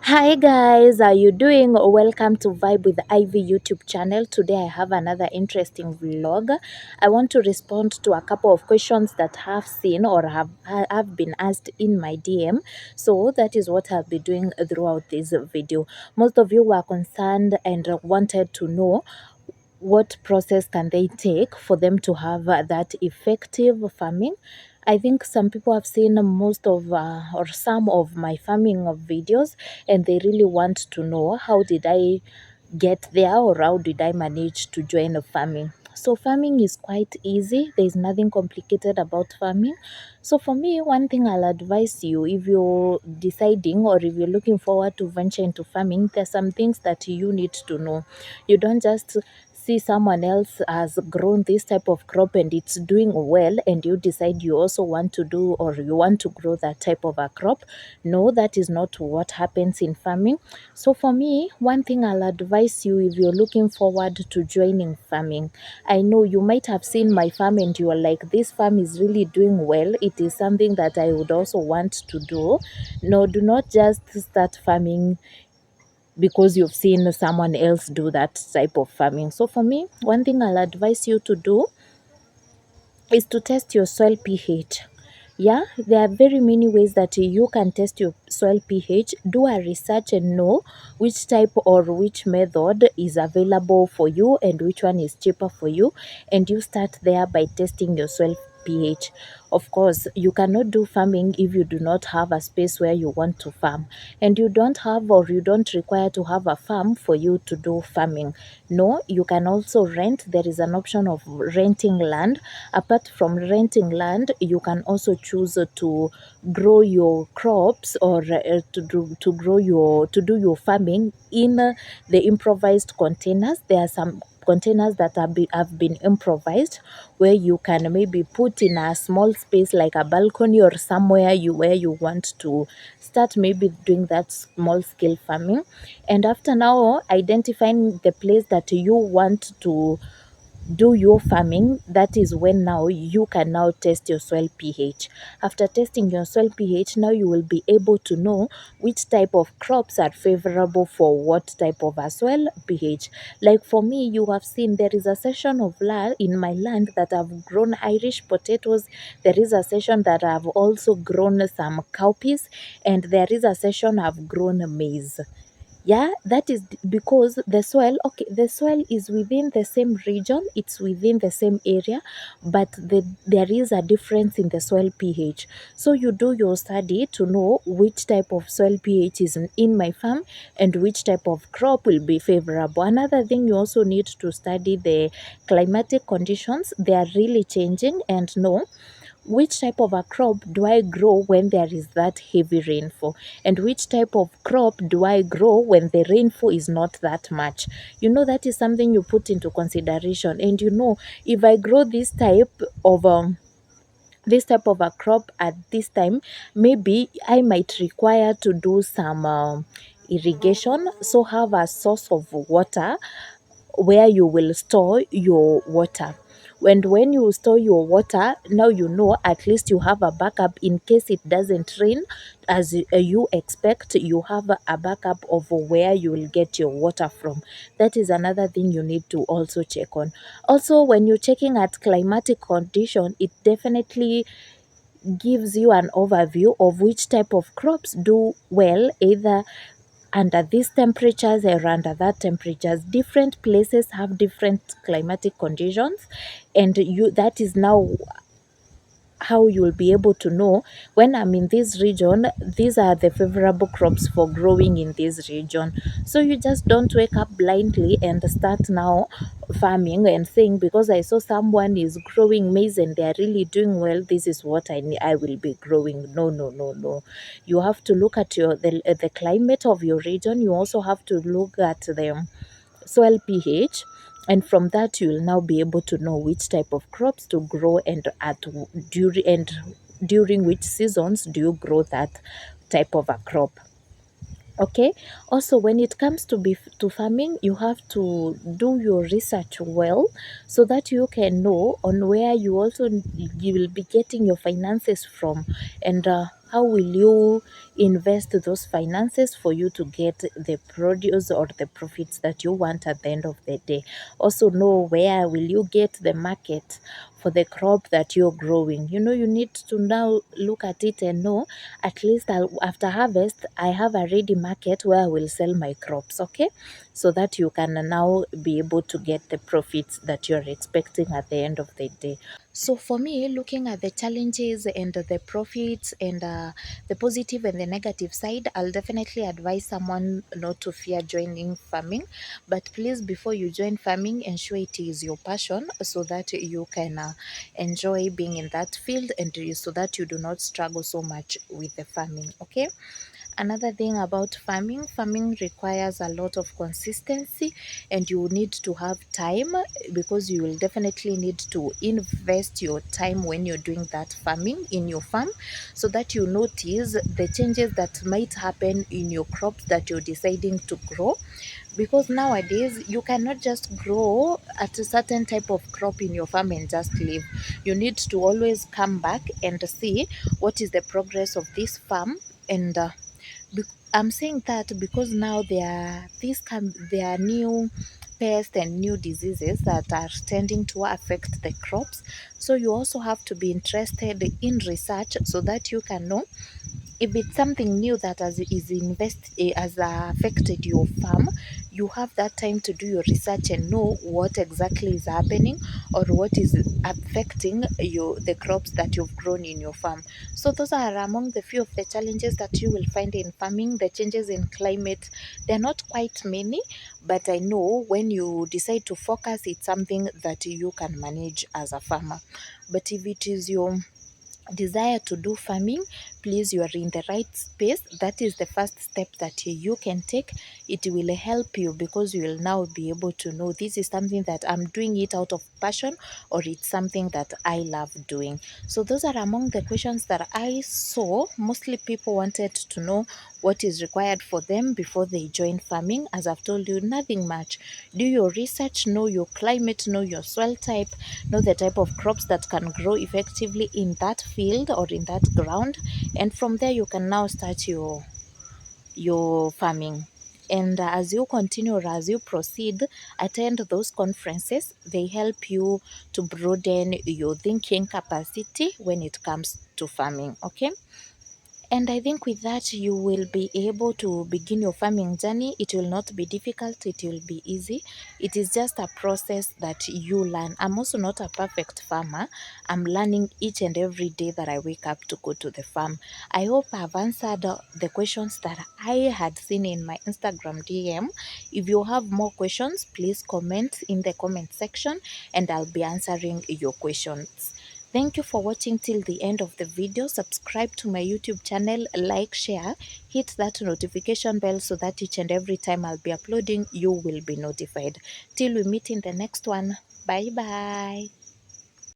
Hi guys, how you doing? Welcome to Vibe with Ivy YouTube channel. Today I have another interesting vlog. I want to respond to a couple of questions that have seen or have been asked in my DM. So that is what I'll be doing throughout this video. Most of you were concerned and wanted to know what process can they take for them to have that effective farming. I think some people have seen most of or some of my farming videos, and they really want to know how did I get there or how did I manage to join farming. So farming is quite easy. There's nothing complicated about farming. So for me, one thing I'll advise you, if you're deciding or if you're looking forward to venture into farming, there's some things that you need to know. You don't just see someone else has grown this type of crop and it's doing well, and you decide you also want to do or you want to grow that type of a crop. No, that is not what happens in farming. So for me, one thing I'll advise you, if you're looking forward to joining farming, I know you might have seen my farm and you are like, this farm is really doing well, it is something that I would also want to do. No, do not just start farming because you've seen someone else do that type of farming. So for me, one thing I'll advise you to do is to test your soil pH. Yeah, there are very many ways that you can test your soil pH. Do a research and know which type or which method is available for you and which one is cheaper for you, and you start there by testing your soil pH. Of course, you cannot do farming if you do not have a space where you want to farm, and you don't have or you don't require to have a farm for you to do farming. No, you can also rent. There is an option of renting land. Apart from renting land, you can also choose to grow your crops or to do your farming in the improvised containers. There are some containers that have been improvised, where you can maybe put in a small space like a balcony or somewhere where you want to start maybe doing that small scale farming. And after now identifying the place that you want to do your farming, that is when now you can now test your soil pH. After testing your soil pH, now you will be able to know which type of crops are favorable for what type of a soil pH. Like for me, you have seen there is a section of land in my land that I've grown Irish potatoes. There is a section that I've also grown some cowpeas, and there is a section I've grown maize. Yeah, that is because the soil is within the same region, it's within the same area, but there is a difference in the soil pH. So you do your study to know which type of soil pH is in my farm and which type of crop will be favorable. Another thing, you also need to study the climatic conditions. They are really changing, and know which type of a crop do I grow when there is that heavy rainfall, and which type of crop do I grow when the rainfall is not that much. That is something you put into consideration. And if I grow this type of a crop at this time, maybe I might require to do some irrigation, so have a source of water where you will store your water. And when you store your water, now at least you have a backup in case it doesn't rain as you expect. You have a backup of where you will get your water from. That is another thing you need to also check on. Also, when you're checking at climatic condition, it definitely gives you an overview of which type of crops do well either under these temperatures or under that temperatures. Different places have different climatic conditions, and that is now how you will be able to know, when I'm in this region, these are the favorable crops for growing in this region. So you just don't wake up blindly and start now farming and saying, because I saw someone is growing maize and they are really doing well, this is what I will be growing. No, no, no, no. You have to look at the climate of your region. You also have to look at the soil pH, and from that you will now be able to know which type of crops to grow, during which seasons do you grow that type of a crop. Okay. Also, when it comes to farming, you have to do your research well, so that you can know on where you will be getting your finances from, and how will you invest those finances for you to get the produce or the profits that you want at the end of the day. Also know where will you get the market for the crop that you're growing. You need to now look at it and know, at least after harvest I have a ready market where I will sell my crops, okay? So that you can now be able to get the profits that you're expecting at the end of the day. So for me, looking at the challenges and the profits and the positive and the negative side, I'll definitely advise someone not to fear joining farming. But please, before you join farming, ensure it is your passion so that you can enjoy being in that field, and so that you do not struggle so much with the farming, okay? Another thing about farming requires a lot of consistency, and you need to have time, because you will definitely need to invest your time when you're doing that farming in your farm, so that you notice the changes that might happen in your crops that you're deciding to grow. Because nowadays you cannot just grow at a certain type of crop in your farm and just leave. You need to always come back and see what is the progress of this farm. And I'm saying that because now there are new pests and new diseases that are tending to affect the crops. So you also have to be interested in research so that you can know if it's something new that has affected your farm. You have that time to do your research and know what exactly is happening, or what is affecting the crops that you've grown in your farm. So those are among the few of the challenges that you will find in farming. The changes in climate, they're not quite many, but I know when you decide to focus, it's something that you can manage as a farmer. But if it is your desire to do farming, please, you are in the right space. That is the first step that you can take. It will help you, because you will now be able to know, this is something that I'm doing it out of passion, or it's something that I love doing. So those are among the questions that I saw. Mostly people wanted to know what is required for them before they join farming. As I've told you, nothing much. Do your research, know your climate, know your soil type, know the type of crops that can grow effectively in that field or in that ground, and from there you can now start your farming. And as you continue, or as you proceed, attend those conferences. They help you to broaden your thinking capacity when it comes to farming, okay? And I think with that, you will be able to begin your farming journey. It will not be difficult, it will be easy. It is just a process that you learn. I'm also not a perfect farmer. I'm learning each and every day that I wake up to go to the farm. I hope I've answered the questions that I had seen in my Instagram DM. If you have more questions, please comment in the comment section and I'll be answering your questions. Thank you for watching till the end of the video. Subscribe to my YouTube channel, like, share, hit that notification bell so that each and every time I'll be uploading, you will be notified. Till we meet in the next one. Bye bye.